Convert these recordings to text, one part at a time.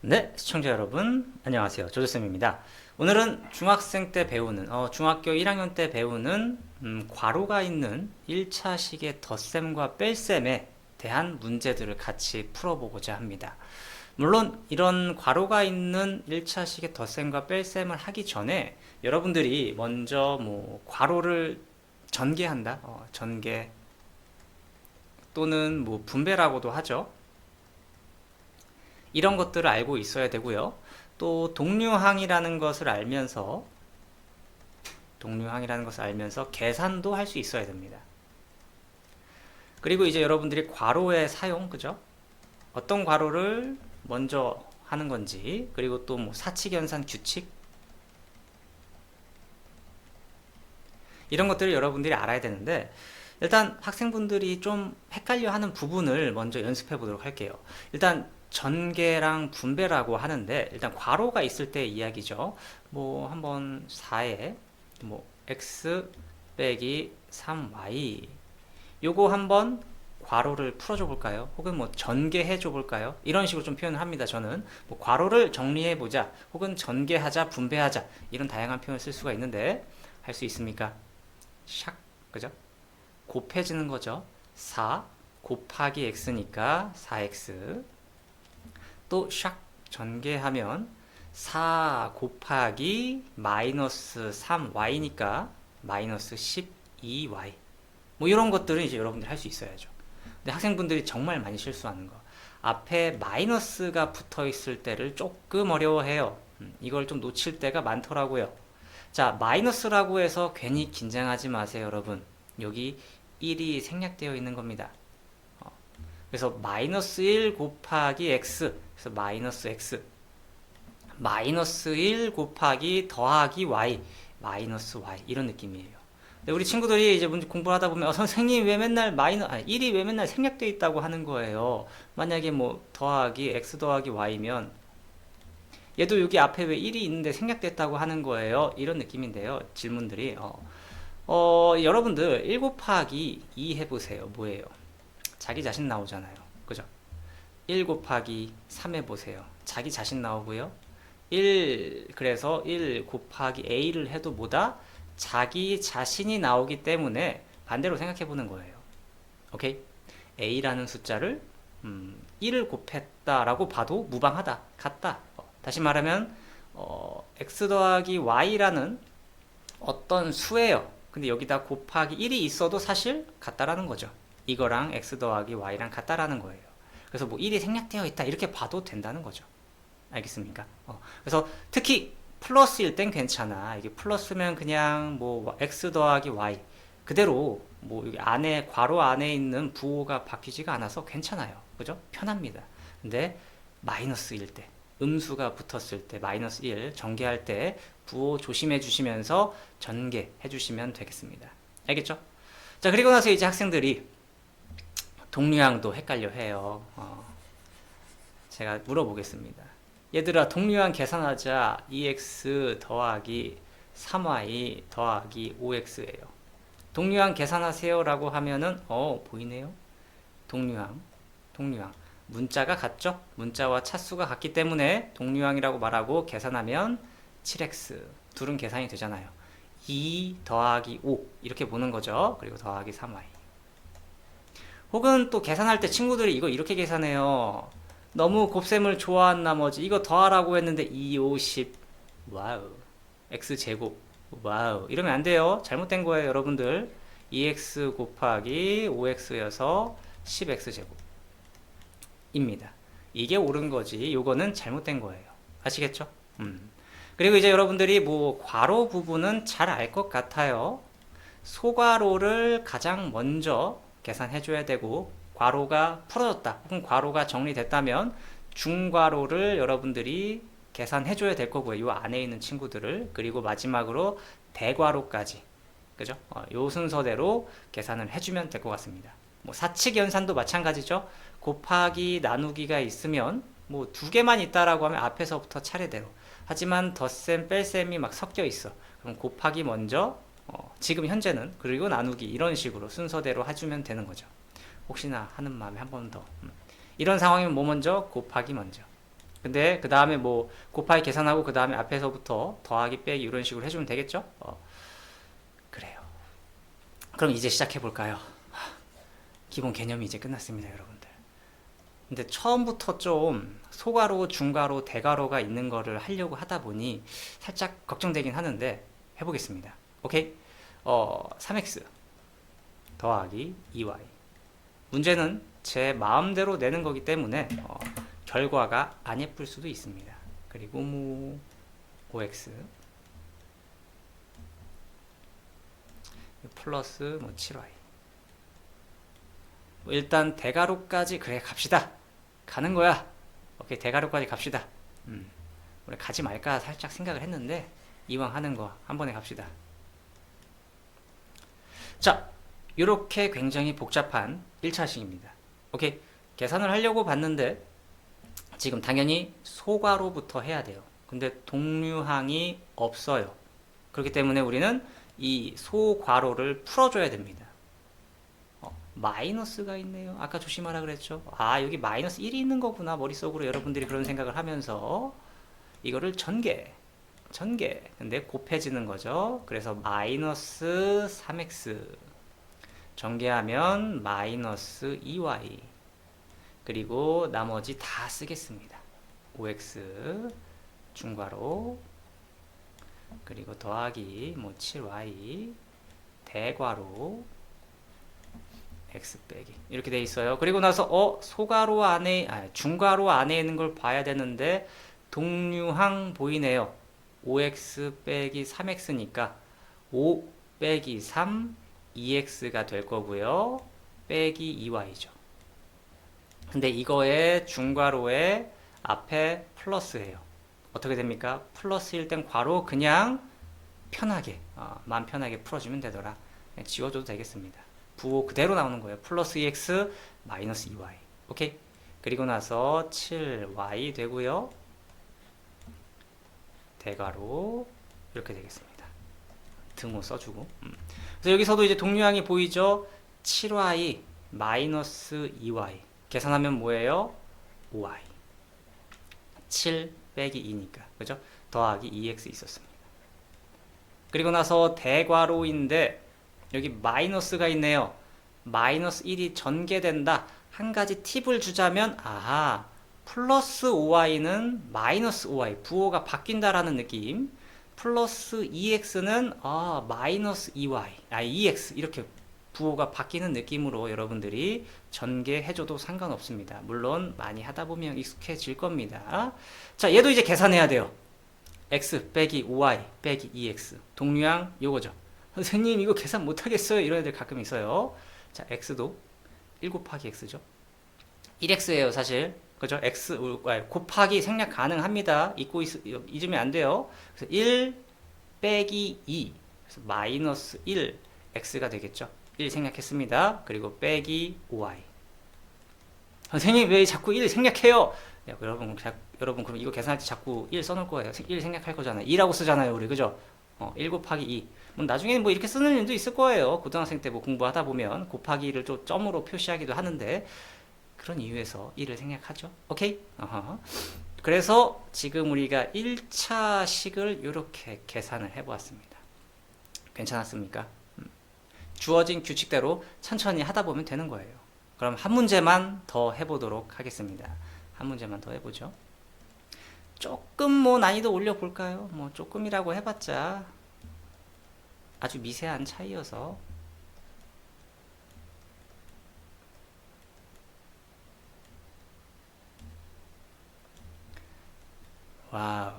네, 시청자 여러분, 안녕하세요. 조조쌤입니다. 오늘은 중학생 때 배우는, 중학교 1학년 때 배우는, 괄호가 있는 1차식의 덧셈과 뺄셈에 대한 문제들을 같이 풀어보고자 합니다. 물론, 이런 괄호가 있는 1차식의 덧셈과 뺄셈을 하기 전에 여러분들이 먼저 괄호를 전개한다, 전개 또는 분배라고도 하죠. 이런 것들을 알고 있어야 되고요. 또 동류항이라는 것을 알면서 계산도 할 수 있어야 됩니다. 그리고 이제 여러분들이 괄호의 사용, 그죠? 어떤 괄호를 먼저 하는 건지, 그리고 또 사칙연산 규칙 이런 것들을 여러분들이 알아야 되는데, 일단 학생분들이 좀 헷갈려 하는 부분을 먼저 연습해 보도록 할게요. 일단 전개랑 분배라고 하는데, 일단 괄호가 있을 때 이야기죠. 한번 4에 x 빼기 3y 요거 한번 괄호를 풀어줘 볼까요? 혹은 전개해 줘 볼까요? 이런 식으로 좀 표현을 합니다. 저는 괄호를 정리해 보자, 혹은 전개하자, 분배하자, 이런 다양한 표현을 쓸 수가 있는데, 할 수 있습니까? 샥, 그죠? 곱해지는 거죠. 4 곱하기 x니까 4x. 또 샥 전개하면 4 곱하기 마이너스 3y니까 마이너스 12y. 이런 것들은 이제 여러분들이 할 수 있어야죠. 근데 학생분들이 정말 많이 실수하는 거, 앞에 마이너스가 붙어 있을 때를 조금 어려워해요. 이걸 좀 놓칠 때가 많더라고요. 자, 마이너스라고 해서 괜히 긴장하지 마세요, 여러분. 여기 1이 생략되어 있는 겁니다. 그래서 마이너스 1 곱하기 x, 그래서 마이너스 x, 마이너스 1 곱하기 더하기 y, 마이너스 y, 이런 느낌이에요. 근데 우리 친구들이 이제 문제 공부를 하다 보면, 선생님 왜 맨날 1이 왜 맨날 생략되어 있다고 하는 거예요. 만약에 더하기 x 더하기 y면 얘도 여기 앞에 왜 1이 있는데 생략됐다고 하는 거예요. 이런 느낌인데요. 질문들이 여러분들 1 곱하기 2 해보세요. 뭐예요? 자기 자신 나오잖아요. 그죠? 1 곱하기 3 해보세요. 자기 자신 나오고요. 그래서 1 곱하기 a를 해도 뭐다? 자기 자신이 나오기 때문에 반대로 생각해보는 거예요. 오케이? a라는 숫자를 1을 곱했다라고 봐도 무방하다, 같다. 다시 말하면 x 더하기 y라는 어떤 수예요. 근데 여기다 곱하기 1이 있어도 사실 같다라는 거죠. 이거랑 x 더하기 y랑 같다라는 거예요. 그래서 1이 생략되어 있다, 이렇게 봐도 된다는 거죠. 알겠습니까? 그래서 특히 플러스일 땐 괜찮아. 이게 플러스면 그냥 x 더하기 y 그대로 여기 안에, 괄호 안에 있는 부호가 바뀌지가 않아서 괜찮아요. 그죠? 편합니다. 근데 마이너스일 때, 음수가 붙었을 때, 마이너스 1 전개할 때 부호 조심해 주시면서 전개해 주시면 되겠습니다. 알겠죠? 자, 그리고 나서 이제 학생들이 동류항도 헷갈려 해요. 제가 물어보겠습니다. 얘들아, 동류항 계산하자. 2x 더하기 3y 더하기 5x예요. 동류항 계산하세요 라고 하면은 보이네요. 동류항 문자가 같죠? 문자와 차수가 같기 때문에 동류항이라고 말하고, 계산하면 7x, 둘은 계산이 되잖아요. 2 더하기 5 이렇게 보는 거죠. 그리고 더하기 3y. 혹은 또 계산할 때 친구들이 이거 이렇게 계산해요. 너무 곱셈을 좋아한 나머지 이거 더하라고 했는데 2, 5, 10 와우, x제곱 와우, 이러면 안 돼요. 잘못된 거예요, 여러분들. 2x 곱하기 5x여서 10x제곱 입니다. 이게 옳은 거지, 요거는 잘못된 거예요. 아시겠죠? 그리고 이제 여러분들이 괄호 부분은 잘 알 것 같아요. 소괄호를 가장 먼저 계산해 줘야 되고, 괄호가 풀어졌다, 혹은 괄호가 정리됐다면 중괄호를 여러분들이 계산해 줘야 될 거고요. 요 안에 있는 친구들을. 그리고 마지막으로 대괄호까지, 그죠? 요 순서대로 계산을 해주면 될 것 같습니다. 사칙 연산도 마찬가지죠. 곱하기 나누기가 있으면 두 개만 있다라고 하면 앞에서부터 차례대로. 하지만 덧셈 뺄셈이 막 섞여 있어. 그럼 곱하기 먼저, 지금 현재는, 그리고 나누기, 이런 식으로 순서대로 해주면 되는 거죠. 혹시나 하는 마음에 한 번 더. 이런 상황이면 먼저? 곱하기 먼저. 근데 그 다음에 뭐 곱하기 계산하고 그 다음에 앞에서부터 더하기 빼기 이런 식으로 해주면 되겠죠? 그래요. 그럼 이제 시작해 볼까요? 기본 개념이 이제 끝났습니다, 여러분들. 근데 처음부터 좀 소괄호, 중괄호, 대괄호가 있는 거를 하려고 하다 보니 살짝 걱정되긴 하는데 해보겠습니다. 오케이? 3x 더하기 2y. 문제는 제 마음대로 내는 거기 때문에 결과가 안 예쁠 수도 있습니다. 그리고 뭐 5x 플러스 뭐 7y. 일단 대괄호까지 그래 갑시다. 가는 거야. 오케이, 대괄호까지 갑시다. 우리 가지 말까 살짝 생각을 했는데 이왕 하는 거 한 번에 갑시다. 자, 이렇게 굉장히 복잡한 1차식입니다. 오케이, 계산을 하려고 봤는데 지금 당연히 소괄호부터 해야 돼요. 근데 동류항이 없어요. 그렇기 때문에 우리는 이 소괄호를 풀어줘야 됩니다. 마이너스가 있네요. 아까 조심하라 그랬죠. 아, 여기 마이너스 1이 있는 거구나. 머릿속으로 여러분들이 그런 생각을 하면서 이거를 전개 근데 곱해지는 거죠. 그래서 마이너스 3x 전개하면 마이너스 2y 그리고 나머지 다 쓰겠습니다. 5x 중괄호 그리고 더하기 뭐 7y 대괄호 x 빼기 이렇게 돼 있어요. 그리고 나서 소괄호 안에 중괄호 안에 있는 걸 봐야 되는데 동류항 보이네요. 5x 빼기 3x니까 5 빼기 3 2x가 될 거고요. 빼기 2y죠. 근데 이거에 중괄호에 앞에 플러스예요. 어떻게 됩니까? 플러스일 땐 괄호 그냥 편하게 마음 편하게 풀어주면 되더라. 그냥 지워줘도 되겠습니다. 부호 그대로 나오는 거예요. 플러스 2x 마이너스 2y. 오케이? 그리고 나서 7y 되고요. 대괄호 이렇게 되겠습니다. 등호 써주고. 그래서 여기서도 이제 동류항이 보이죠? 7y 마이너스 2y 계산하면 뭐예요? 5y 7 빼기 2니까 그죠? 더하기 2x 있었습니다. 그리고 나서 대괄호인데 여기 마이너스가 있네요. 마이너스 1이 전개된다. 한 가지 팁을 주자면 플러스 5y는 마이너스 5y 부호가 바뀐다라는 느낌. 플러스 2x는 마이너스 2y 2x 이렇게 부호가 바뀌는 느낌으로 여러분들이 전개해줘도 상관없습니다. 물론 많이 하다 보면 익숙해질 겁니다. 자, 얘도 이제 계산해야 돼요. x 빼기 5y 빼기 2x 동류항 요거죠. 선생님 이거 계산 못하겠어요. 이런 애들 가끔 있어요. 자, x도 1 곱하기 x죠. 1x예요 사실. 그죠? x 곱하기 생략 가능합니다. 잊으면 안 돼요. 그래서 1 빼기 2 그래서 마이너스 1 x가 되겠죠. 1 생략했습니다. 그리고 빼기 5y. 선생님 왜 자꾸 1 생략해요? 야, 여러분 그럼 이거 계산할 때 자꾸 1 써놓을 거예요. 1 생략할 거잖아요. 2라고 쓰잖아요 우리. 그죠? 1 곱하기 2 뭐 나중에는 뭐 이렇게 쓰는 일도 있을 거예요. 고등학생 때 뭐 공부하다 보면 곱하기 2를 또 점으로 표시하기도 하는데 그런 이유에서 1을 생략하죠. 오케이? 그래서 지금 우리가 1차식을 이렇게 계산을 해보았습니다. 괜찮았습니까? 주어진 규칙대로 천천히 하다 보면 되는 거예요. 그럼 한 문제만 더 해보도록 하겠습니다. 한 문제만 더 해보죠. 조금 뭐 난이도 올려볼까요? 뭐 조금이라고 해봤자 아주 미세한 차이여서 와우.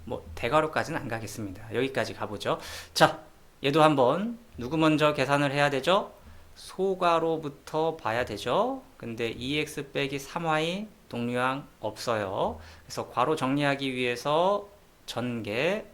뭐 대괄호까지는 안 가겠습니다. 여기까지 가보죠. 자, 얘도 한번 누구 먼저 계산을 해야 되죠? 소괄호부터 봐야 되죠. 근데 2x 빼기 3y 동류항 없어요. 그래서 괄호 정리하기 위해서 전개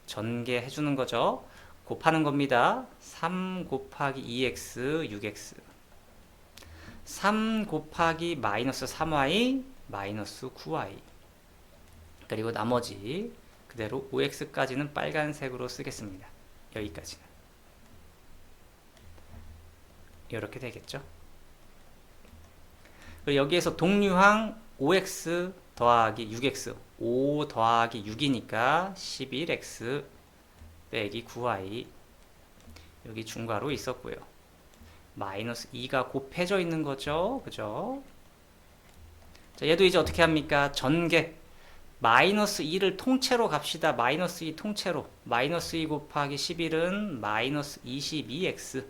해주는 거죠. 곱하는 겁니다. 3 곱하기 2x 6x 3 곱하기 마이너스 3y 마이너스 9y 그리고 나머지 그대로 5x까지는 빨간색으로 쓰겠습니다. 여기까지는 이렇게 되겠죠. 그리고 여기에서 동류항 5x 더하기 6x 5 더하기 6이니까 11x 빼기 9y 여기 중괄호 있었고요. 마이너스 2가 곱해져 있는 거죠. 그죠? 자, 얘도 이제 어떻게 합니까? 전개 마이너스 2를 통째로 갑시다. 마이너스 2 통째로. 마이너스 2 곱하기 11은 마이너스 22x.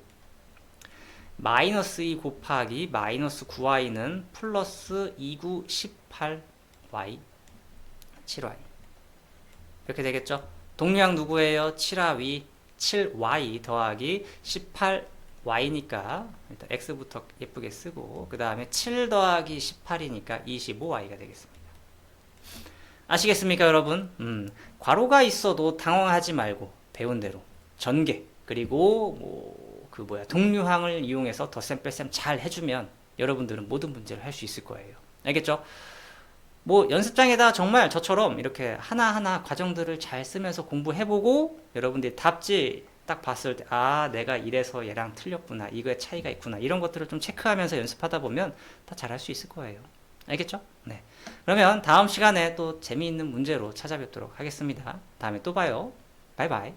마이너스 2 곱하기 마이너스 9y는 플러스 29, 18y, 7y. 이렇게 되겠죠? 동류항 누구예요? 7하위, 7y 더하기 18y니까 일단 x부터 예쁘게 쓰고 그 다음에 7 더하기 18이니까 25y가 되겠습니다. 아시겠습니까, 여러분? 괄호가 있어도 당황하지 말고 배운 대로 전개 그리고 동류항을 이용해서 덧셈 뺄셈 잘 해주면 여러분들은 모든 문제를 할 수 있을 거예요. 알겠죠? 연습장에다 정말 저처럼 이렇게 하나하나 과정들을 잘 쓰면서 공부해보고 여러분들이 답지 딱 봤을 때 내가 이래서 얘랑 틀렸구나, 이거에 차이가 있구나, 이런 것들을 좀 체크하면서 연습하다 보면 다 잘할 수 있을 거예요. 알겠죠? 네. 그러면 다음 시간에 또 재미있는 문제로 찾아뵙도록 하겠습니다. 다음에 또 봐요. 바이바이.